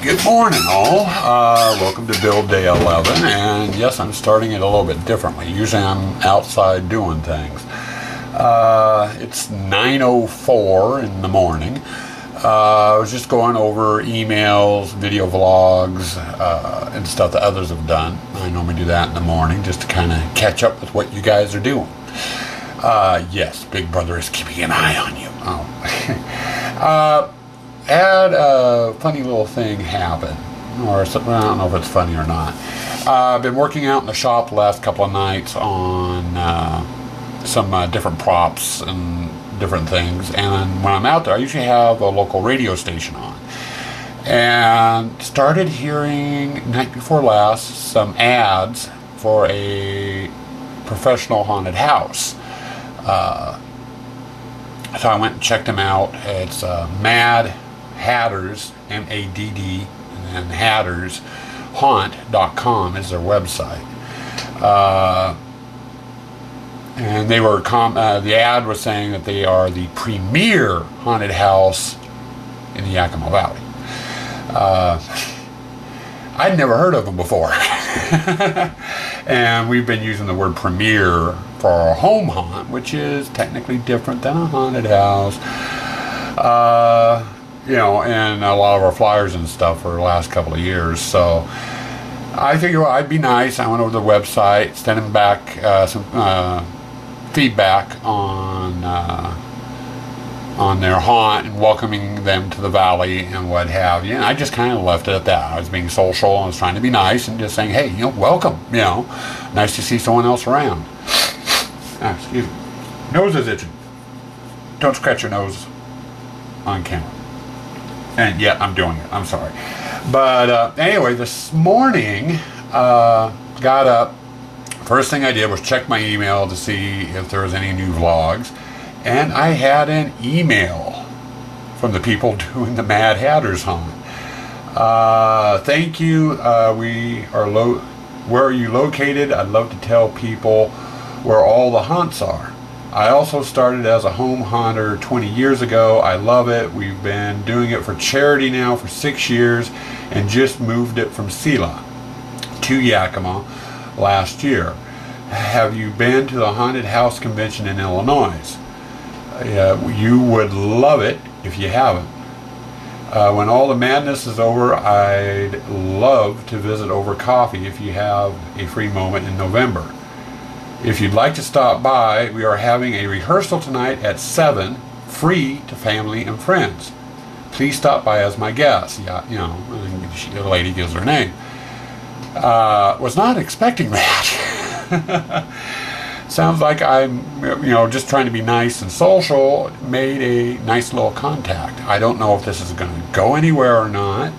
Good morning, all. Welcome to Build Day 11, and yes, I'm starting it a little bit differently. Usually I'm outside doing things. It's 9:04 in the morning. I was just going over emails, video vlogs, and stuff that others have done. I normally do that in the morning just to kind of catch up with what you guys are doing. Yes, Big Brother is keeping an eye on you. Oh. Had a funny little thing happen, or something. I don't know if it's funny or not. I've been working out in the shop the last couple of nights on some different props and different things, and when I'm out there I usually have a local radio station on, and started hearing night before last some ads for a professional haunted house. So I went and checked them out. It's Mad Hatters, M-A-D-D, and then Hatters, haunt.com is their website. And they were, the ad was saying that they are the premier haunted house in the Yakima Valley. I'd never heard of them before. And we've been using the word premier for our home haunt, which is technically different than a haunted house. You know, and a lot of our flyers and stuff for the last couple of years. So I figured, well, I'd be nice. I went over to the website, sent them back some feedback on their haunt and welcoming them to the valley and what have you. And I just kind of left it at that. I was being social and I was trying to be nice and just saying, hey, you know, welcome. You know, nice to see someone else around. Ah, excuse me. Nose is itching. Don't scratch your nose on camera. And yeah, I'm doing it. I'm sorry. But anyway, this morning, got up. First thing I did was check my email to see if there was any new vlogs. And I had an email from the people doing the Mad Hatters haunt. Thank you. Where are you located? I'd love to tell people where all the haunts are. I also started as a home haunter 20 years ago. I love it. We've been doing it for charity now for 6 years and just moved it from Sela to Yakima last year. Have you been to the Haunted House Convention in Illinois? You would love it if you haven't. When all the madness is over, I'd love to visit over coffee if you have a free moment in November. If you'd like to stop by, we are having a rehearsal tonight at 7, free to family and friends. Please stop by as my guest. Yeah, you know, the lady gives her name. Was not expecting that. Sounds like I'm, you know, just trying to be nice and social. Made a nice little contact. I don't know if this is going to go anywhere or not,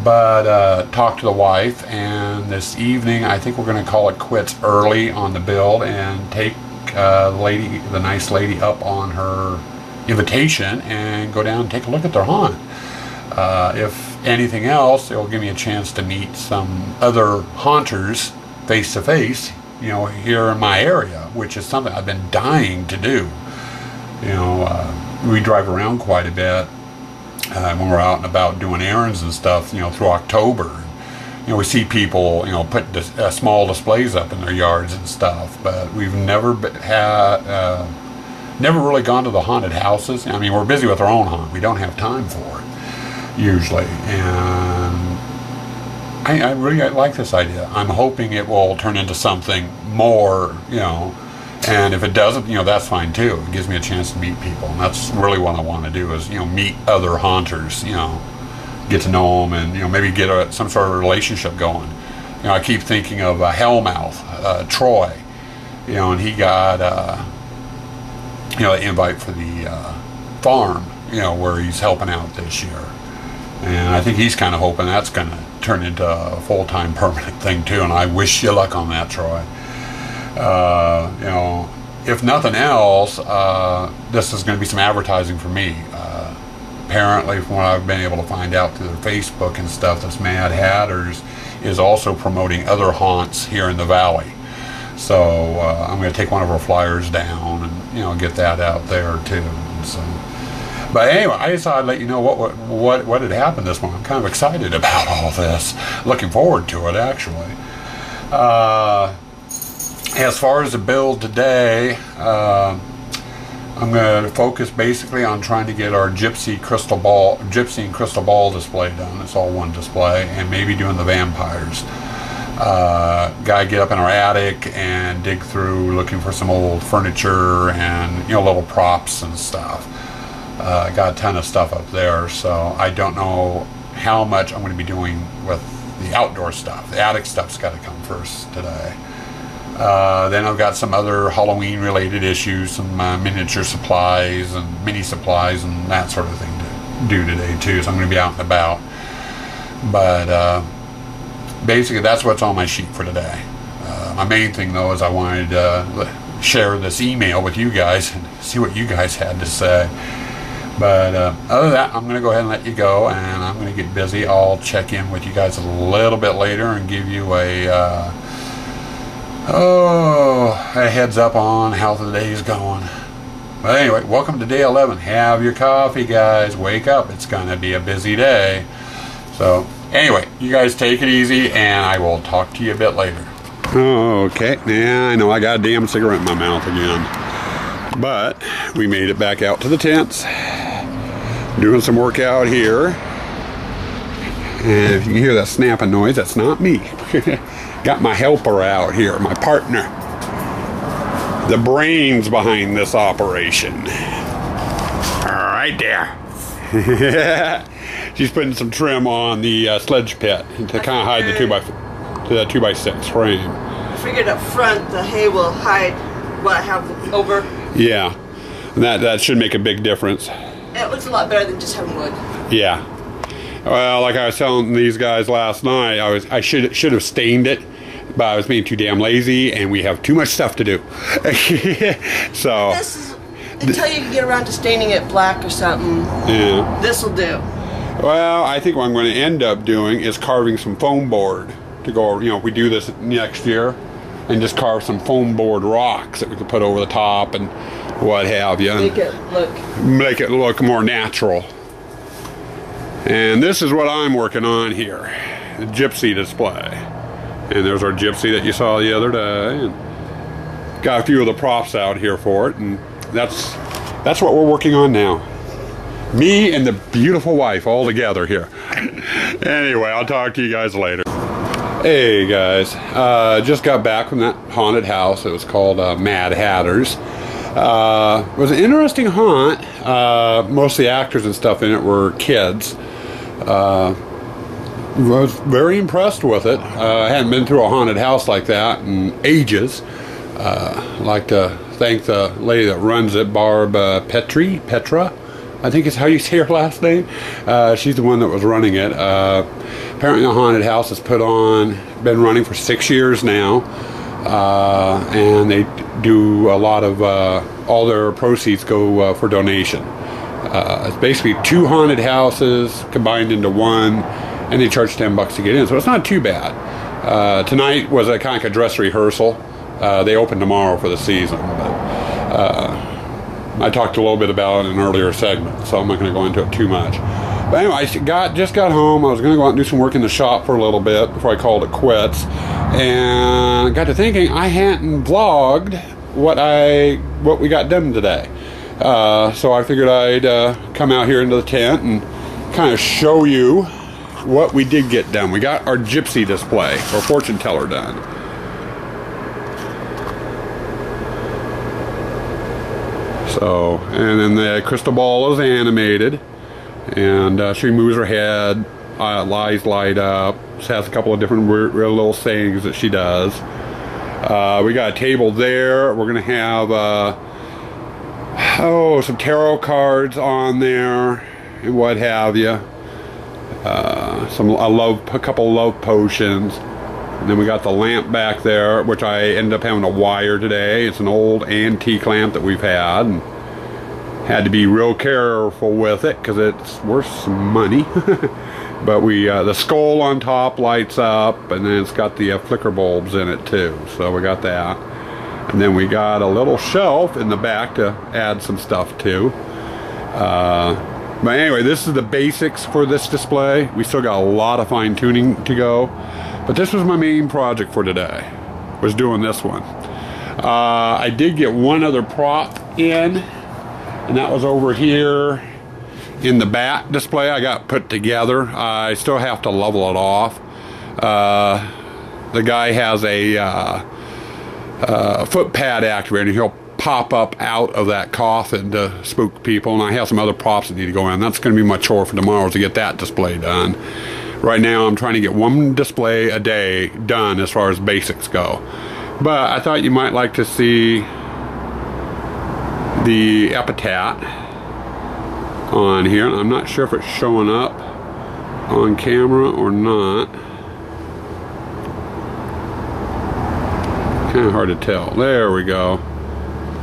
but talked to the wife, and this evening I think we're going to call it quits early on the build and take the nice lady up on her invitation and go down and take a look at their haunt. If anything else, it will give me a chance to meet some other haunters face to face, you know, here in my area, which is something I've been dying to do. You know, we drive around quite a bit when we're out and about doing errands and stuff, you know, through October. You know, we see people, you know, put small displays up in their yards and stuff, but we've never never really gone to the haunted houses. I mean, we're busy with our own haunt. We don't have time for it, usually. And I really like this idea. I'm hoping it will turn into something more, you know, and if it doesn't, you know, that's fine too. It gives me a chance to meet people, and that's really what I want to do is, you know, meet other haunters, you know, get to know them, and, you know, maybe get some sort of relationship going. You know, I keep thinking of Hellmouth, Troy, you know, and he got, you know, the invite for the farm, you know, where he's helping out this year. And I think he's kind of hoping that's going to turn into a full-time permanent thing too, and I wish you luck on that, Troy. You know, if nothing else, this is going to be some advertising for me. Apparently, from what I've been able to find out through their Facebook and stuff, this Mad Hatters is also promoting other haunts here in the valley. So I'm going to take one of our flyers down and, you know, get that out there too. And so But anyway, I just thought I'd let you know what had happened this morning. I'm kind of excited about all this. Looking forward to it, actually. As far as the build today, I'm going to focus basically on trying to get our Gypsy and Crystal Ball display done. It's all one display, and maybe doing the vampires. Gotta get up in our attic and dig through looking for some old furniture and little props and stuff. Got a ton of stuff up there, so I don't know how much I'm going to be doing with the outdoor stuff. The attic stuff's got to come first today. Then I've got some other Halloween related issues, some miniature supplies and mini supplies and that sort of thing to do today too, so I'm going to be out and about. But basically that's what's on my sheet for today. My main thing though is I wanted to share this email with you guys and see what you guys had to say. But other than that, I'm going to go ahead and let you go, and I'm going to get busy. I'll check in with you guys a little bit later and give you a heads up on how the day is going. But anyway, welcome to day 11. Have your coffee, guys. Wake up. It's going to be a busy day. So anyway, you guys take it easy, and I will talk to you a bit later. Okay, yeah, I know I got a damn cigarette in my mouth again. But we made it back out to the tents. Doing some work out here. And if you can hear that snapping noise, that's not me. Got my helper out here, my partner. The brains behind this operation. Right there. She's putting some trim on the sledge pit to kind of hide the 2x6 frame. I figured up front the hay will hide what I have over. Yeah, and that should make a big difference. It looks a lot better than just having wood. Yeah. Well, like I was telling these guys last night, I should have stained it, but I was being too damn lazy, and we have too much stuff to do. So until you can get around to staining it black or something, yeah, this will do. Well, I think what I'm going to end up doing is carving some foam board to go. If we do this next year, and just carve some foam board rocks that we could put over the top and what have you. Make it look more natural. And this is what I'm working on here, the Gypsy display. And there's our Gypsy that you saw the other day. And got a few of the props out here for it, and that's what we're working on now. Me and the beautiful wife all together here. Anyway, I'll talk to you guys later. Hey guys, just got back from that haunted house. It was called Mad Hatter's. It was an interesting haunt. Most of the actors and stuff in it were kids. Was very impressed with it. I hadn't been through a haunted house like that in ages. I'd like to thank the lady that runs it, Barb Petra, I think is how you say her last name. She's the one that was running it. Apparently the haunted house has been running for 6 years now, and they do a lot of, all their proceeds go for donation. It's basically 2 haunted houses combined into one, and they charge $10 to get in, so it's not too bad. Tonight was a kind of a dress rehearsal. They open tomorrow for the season, but I talked a little bit about it in an earlier segment, so I'm not going to go into it too much. But anyway, I just got home. I was going to go out and do some work in the shop for a little bit before I called it quits, and got to thinking I hadn't vlogged what we got done today. So I figured I'd come out here into the tent and kind of show you what we did get done. We got our Gypsy display, our fortune teller, done. So, and then the crystal ball is animated, and she moves her head, eyes light up. She has a couple of different real little sayings that she does. We got a table there. We're gonna have some tarot cards on there and what have you. A couple love potions. And then we got the lamp back there, which I ended up having to wire today. It's an old antique lamp that we've had, and had to be real careful with it because it's worth some money. But the skull on top lights up, and then it's got the flicker bulbs in it too. So we got that. And then we got a little shelf in the back to add some stuff to. But anyway, this is the basics for this display. We still got a lot of fine tuning to go, but this was my main project for today, was doing this one. I did get one other prop in, and that was over here in the bat display I got put together. I still have to level it off. The guy has a foot pad activator. He'll pop up out of that coffin to spook people, and I have some other props that need to go in. That's going to be my chore for tomorrow, is to get that display done. Right now I'm trying to get one display a day done as far as basics go. But I thought you might like to see the epitaph on here. I'm not sure if it's showing up on camera or not. Kind of hard to tell. There we go.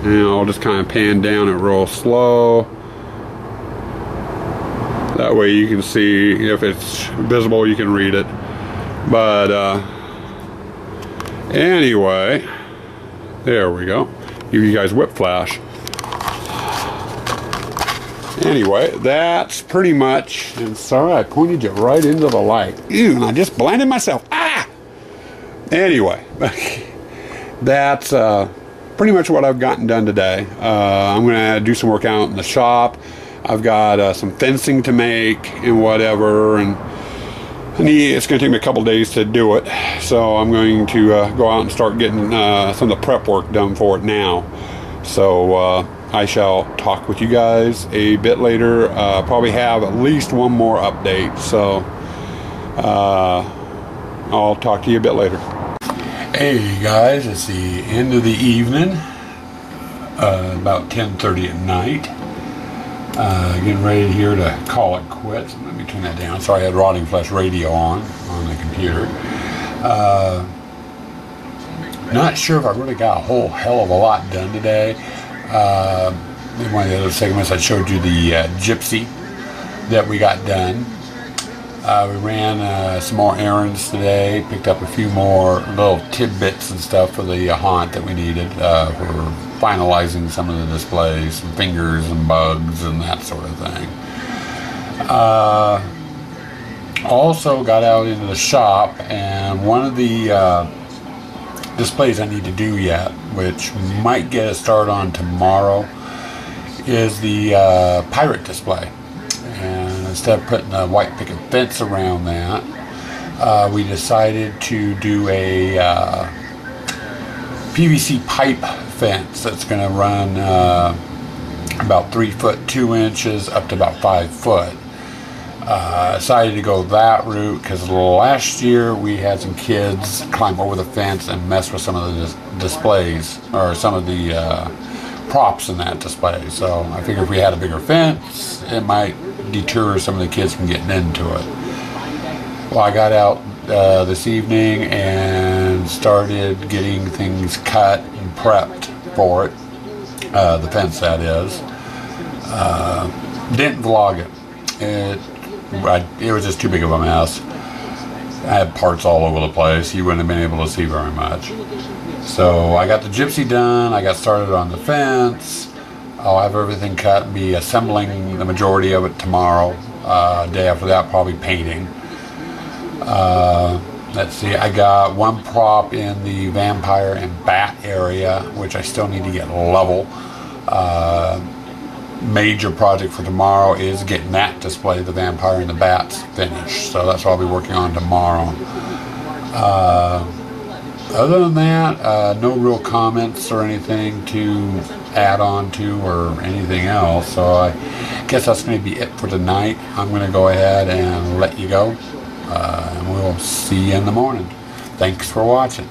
And I'll just kind of pan down it real slow. That way you can see, if it's visible, you can read it. But anyway, there we go. Give you guys whip flash. Anyway, that's pretty much, and sorry I pointed you right into the light. Ew, and I just blinded myself. Ah! Anyway, that's pretty much what I've gotten done today. I'm going to do some work out in the shop. I've got some fencing to make and whatever, and it's going to take me a couple days to do it. So I'm going to go out and start getting some of the prep work done for it now. So I shall talk with you guys a bit later. Probably have at least one more update. So I'll talk to you a bit later. Hey guys, it's the end of the evening, about 10:30 at night. Getting ready here to call it quits. Let me turn that down. Sorry, I had Rotting Flesh radio on the computer. Not sure if I really got a whole hell of a lot done today. In one of the other segments I showed you the gypsy that we got done. We ran some more errands today, picked up a few more little tidbits and stuff for the haunt that we needed for finalizing some of the displays, some fingers and bugs and that sort of thing. Also got out into the shop, and one of the displays I need to do yet, which might get us started on tomorrow, is the pirate display. And instead of putting a white picket fence around that, we decided to do a PVC pipe fence that's going to run about 3 foot 2 inches up to about 5 foot. Decided to go that route because last year we had some kids climb over the fence and mess with some of the displays, or some of the props in that display. So I figured if we had a bigger fence, it might deter some of the kids from getting into it. Well, I got out this evening and started getting things cut and prepped for it, the fence that is. Didn't vlog it. It was just too big of a mess. I had parts all over the place. You wouldn't have been able to see very much. So I got the gypsy done. I got started on the fence. I'll have everything cut and be assembling the majority of it tomorrow. Day after that, probably painting. Let's see, I got one prop in the vampire and bat area, which I still need to get level. Major project for tomorrow is getting that display, the vampire and the bats, finished. So that's what I'll be working on tomorrow. Other than that, no real comments or anything to add on to or anything else. So I guess that's going to be it for tonight. I'm going to go ahead and let you go. And we'll see you in the morning. Thanks for watching.